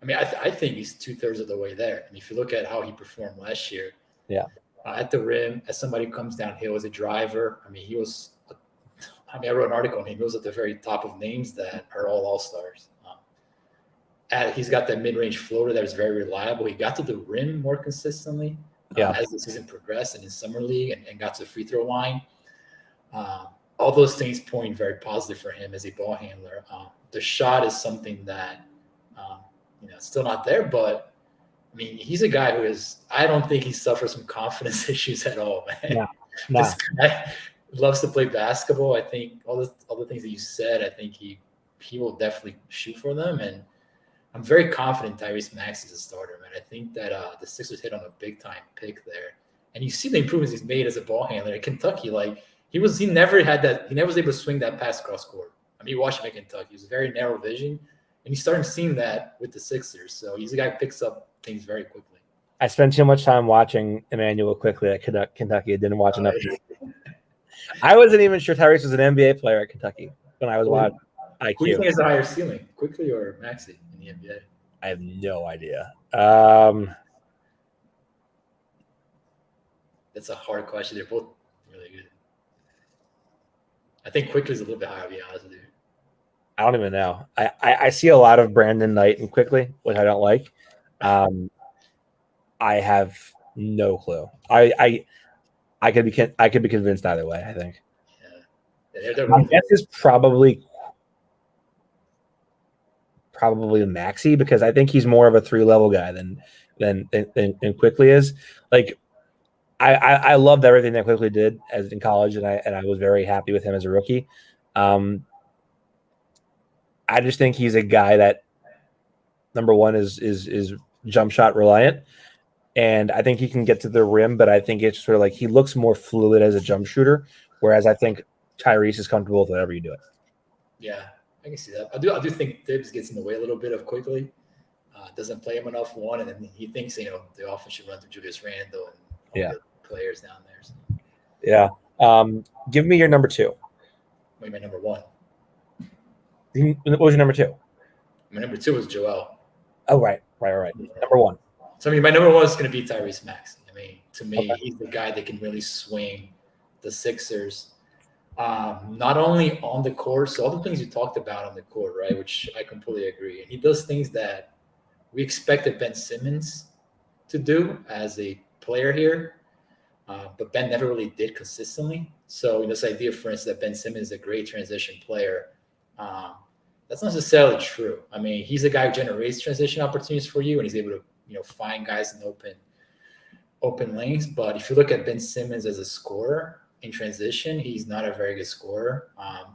I mean, I think he's 2/3 of the way there. I mean, if you look at how he performed last year, at the rim, as somebody who comes downhill as a driver, I mean, I wrote an article on him. He was at the very top of names that are all-stars. He's got that mid-range floater that is very reliable. He got to the rim more consistently as the season progressed and in summer league, and got to the free throw line. All those things point very positive for him as a ball handler. The shot is something that, still not there, but I mean, he's a guy I don't think he suffers from confidence issues at all, man. No. This guy loves to play basketball. I think all the things that you said, I think he will definitely shoot for them. And I'm very confident Tyrese Maxey is a starter, man. I think that the Sixers hit on a big time pick there. And you see the improvements he's made as a ball handler at Kentucky. Like, he never was able to swing that pass cross court. I mean, you watch him at Kentucky. He was very narrow vision, and he's starting seeing that with the Sixers. So he's a guy who picks up things very quickly. I spent too much time watching Emmanuel Quickley at Kentucky. I didn't watch enough. I wasn't even sure Tyrese was an NBA player at Kentucky when I was watching IQ. Who do you think has a higher ceiling, Quickley or Maxey in the NBA? I have no idea. That's a hard question. They're both really good. I think Quickly's a little bit higher, to be honest with you. I don't even know. I see a lot of Brandon Knight and Quickly, which I don't like. I have no clue. I could be convinced either way. I think. Yeah. My guess is probably Maxey, because I think he's more of a 3-level guy than Quickly is. Like, I loved everything that Quickly did as in college, and I was very happy with him as a rookie. I just think he's a guy that, number one, is jump shot reliant, and I think he can get to the rim, but I think it's sort of like he looks more fluid as a jump shooter, whereas I think Tyrese is comfortable with whatever you do it. Yeah, I can see that. I do think Thibs gets in the way a little bit of Quickly. Doesn't play him enough, one, and then he thinks the offense should run through Julius Randle and all the players down there. So. Yeah. Give me your number 2. Wait, my number 1. What was your number 2? My number 2 was Joel. Oh, right. Number 1. So, my number 1 is going to be Tyrese Maxey. To me, he's the guy that can really swing the Sixers. Not only on the court, so all the things you talked about on the court, right, which I completely agree. And he does things that we expected Ben Simmons to do as a player here, but Ben never really did consistently. So this idea, for instance, that Ben Simmons is a great transition player, that's not necessarily true. He's a guy who generates transition opportunities for you, and he's able to find guys in open lanes. But if you look at Ben Simmons as a scorer in transition, he's not a very good scorer,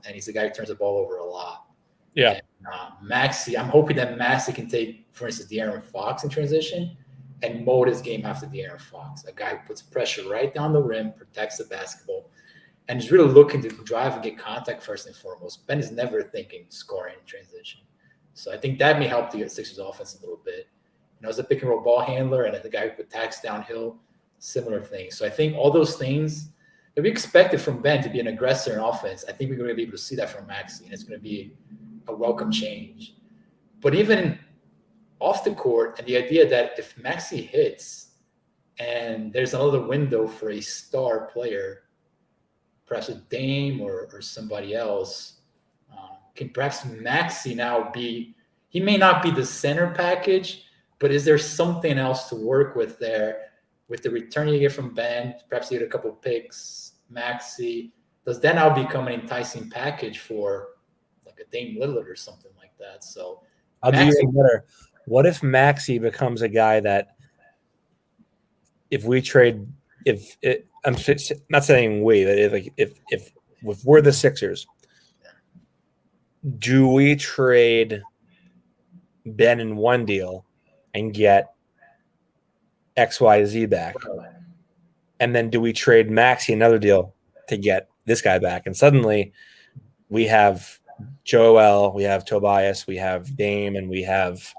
and he's a guy who turns the ball over a lot. Yeah. And, Maxey, I'm hoping that Maxey can take, for instance, De'Aaron Fox in transition and mold his game after De'Aaron Fox, a guy who puts pressure right down the rim, protects the basketball, and is really looking to drive and get contact first and foremost. Ben is never thinking scoring in transition. So I think that may help the Sixers offense a little bit. As a pick and roll ball handler and the guy who attacks downhill, similar things. So I think all those things that we expected from Ben to be an aggressor in offense, I think we're going to be able to see that from Maxey, and it's going to be a welcome change. But even off the court, and the idea that if Maxey hits and there's another window for a star player, perhaps a Dame or somebody else, can perhaps Maxey now be – he may not be the center package, but is there something else to work with there with the return you get from Ben? Perhaps you get a couple picks, Maxey. Does that now become an enticing package for like a Dame Lillard or something like that? So I'll do you better. What if Maxey becomes a guy that if we trade – I'm not saying we, but if we're the Sixers, do we trade Ben in one deal and get XYZ back? And then do we trade Maxey another deal to get this guy back? And suddenly we have Joel, we have Tobias, we have Dame, and we have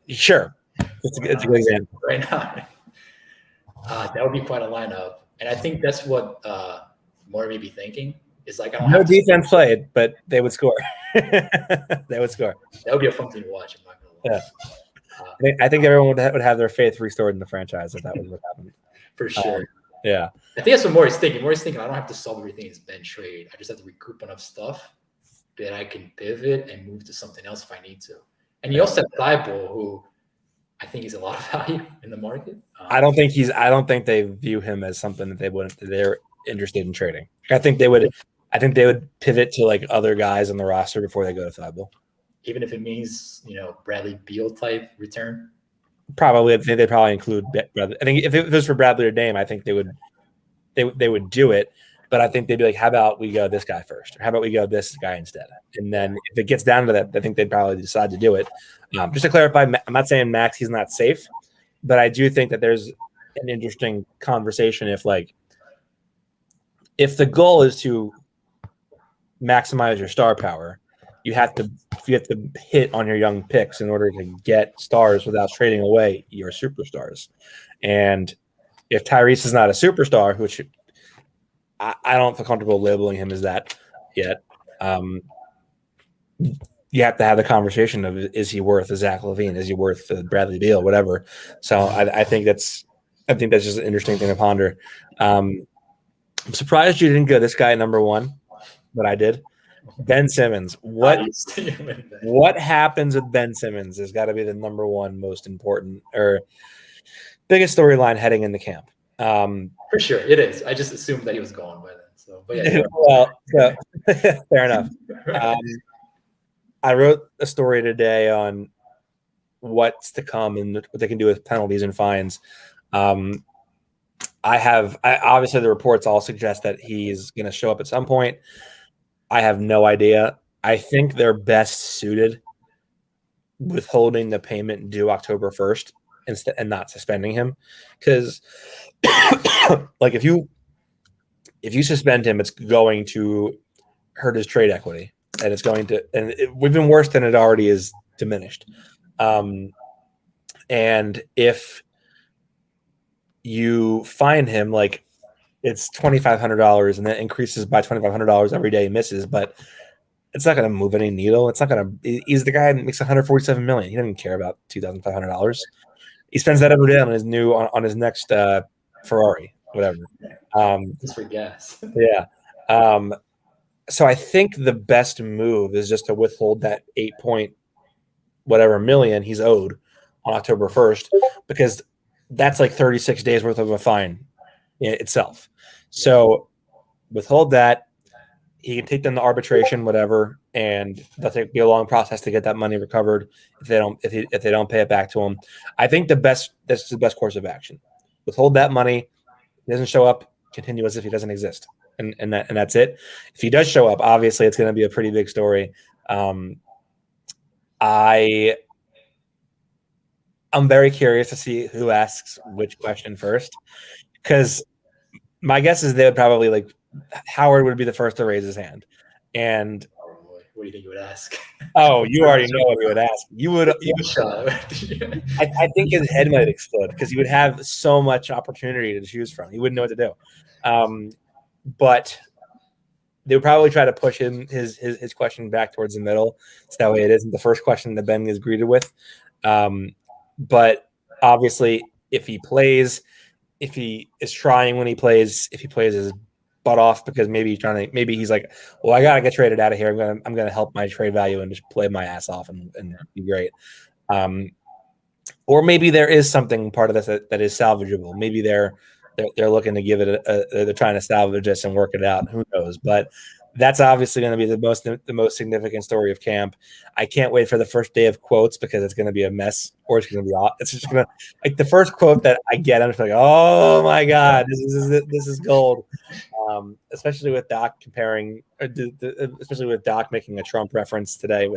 sure. It's a good example. Right now. That would be quite a lineup. And I think that's what more may be thinking. It's like I don't no defense played, but they would score. They would score. That would be a fun thing to watch. I'm not going to lie. Yeah. I think everyone would have their faith restored in the franchise if that was what happened. For sure. Yeah. I think that's what Maury's thinking. Maury's thinking, I don't have to solve everything as Ben trade. I just have to recoup enough stuff that I can pivot and move to something else if I need to. And you also have Thybulle, who I think he's a lot of value in the market. I don't think they view him as something that they're interested in trading. I think they would pivot to like other guys on the roster before they go to Thybulle. Even if it means, Bradley Beal type return. Probably, I think they'd probably include Bradley. I think if it was for Bradley or Dame, I think they would do it. But I think they'd be like, how about we go this guy first? Or how about we go this guy instead? And then if it gets down to that, I think they'd probably decide to do it. Just to clarify, I'm not saying Max, he's not safe, but I do think that there's an interesting conversation if the goal is to maximize your star power, you have to hit on your young picks in order to get stars without trading away your superstars. And if Tyrese is not a superstar, which I don't feel comfortable labeling him as that, yet. You have to have the conversation of, is he worth a Zach LaVine? Is he worth a Bradley Beal? Whatever. So I think that's just an interesting thing to ponder. I'm surprised you didn't go this guy number one, but I did. Ben Simmons. What happens with Ben Simmons has got to be the number one most important or biggest storyline heading into camp. For sure, it is. I just assumed that he was gone by then. So, but yeah, well, so, fair enough. I wrote a story today on what's to come and what they can do with penalties and fines. Obviously the reports all suggest that he's going to show up at some point. I have no idea. I think they're best suited withholding the payment due October 1st instead and not suspending him, because like if you suspend him, it's going to hurt his trade equity, and it's going to we've been worse than it already is diminished. And if you fine him, like, it's $2,500 and that increases by $2,500 every day he misses, but it's not going to move any needle. It's not going to. He's the guy that makes $147 million. He doesn't care about $2,500. He spends that every day on his next Ferrari, whatever. Just for gas. Yeah. So I think the best move is just to withhold that 8 whatever million he's owed on October 1st, because that's like 36 days worth of a fine itself. So withhold that. He can take them to arbitration, whatever, and that'll be a long process to get that money recovered if they don't pay it back to him. I think that's the best course of action. Withhold that money. He doesn't show up, continue as if he doesn't exist, and that's it. If he does show up, obviously it's going to be a pretty big story. I'm very curious to see who asks which question first, because my guess is they would probably, like, Howard would be the first to raise his hand. And what do you think you would ask? Oh, you already know what he would ask. I think his head might explode because he would have so much opportunity to choose from. He wouldn't know what to do. But they would probably try to push his question back towards the middle, so that way it isn't the first question that Ben is greeted with. But obviously, if he plays, if he is trying when he plays, if he plays his butt off because maybe he's like, well, I gotta get traded out of here. I'm gonna help my trade value and just play my ass off and be great. Or maybe there is something part of this that is salvageable. Maybe they're looking to give it they're trying to salvage this and work it out. Who knows? But that's obviously going to be the most significant story of camp. I can't wait for the first day of quotes because it's going to be a mess, or it's going to be it's just going to, like, the first quote that I get, I'm just like, oh my god, this is gold. Especially with Doc especially with Doc making a Trump reference today.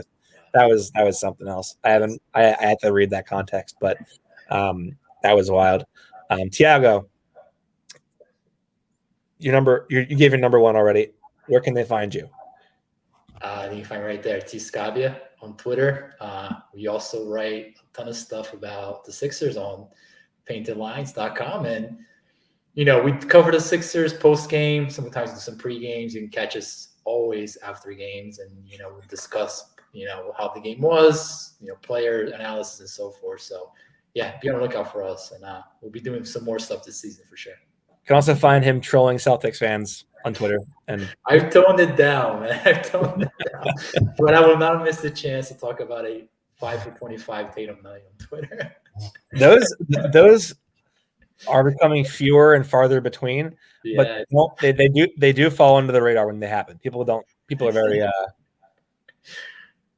That was something else. I had to read that context, but that was wild. Tiago, you gave your number one already. Where can they find you? You can find right there, T Scabia on Twitter. We also write a ton of stuff about the Sixers on paintedlines.com. And, we cover the Sixers post-game. Sometimes do some pre-games. You can catch us always after games. And, we discuss, how the game was, player analysis and so forth. So, yeah, be on the lookout for us. And we'll be doing some more stuff this season for sure. You can also find him trolling Celtics fans on Twitter. And I've toned it down, man. But I will not miss the chance to talk about a 5 for 25 Tatum night on Twitter. Those are becoming fewer and farther between. Yeah, but they do fall under the radar when they happen. People are very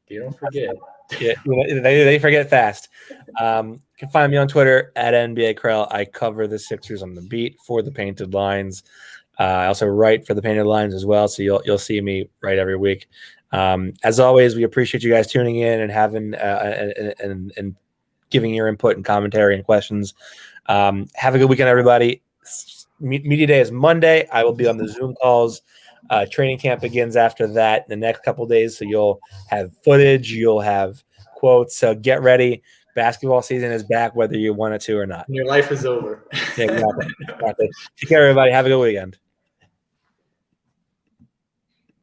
you don't forget. Yeah, they forget fast. You can find me on Twitter at NBA Krell. I cover the Sixers on the beat for the Painted Lines. I also write for the Painted Lines as well, so you'll see me write every week. As always, we appreciate you guys tuning in and having and giving your input and commentary and questions. Have a good weekend, everybody. Media Day is Monday. I will be on the Zoom calls. Training camp begins after that in the next couple of days, so you'll have footage, you'll have quotes. So get ready. Basketball season is back, whether you want it to or not. Your life is over. Yeah, exactly. Take care, everybody. Have a good weekend.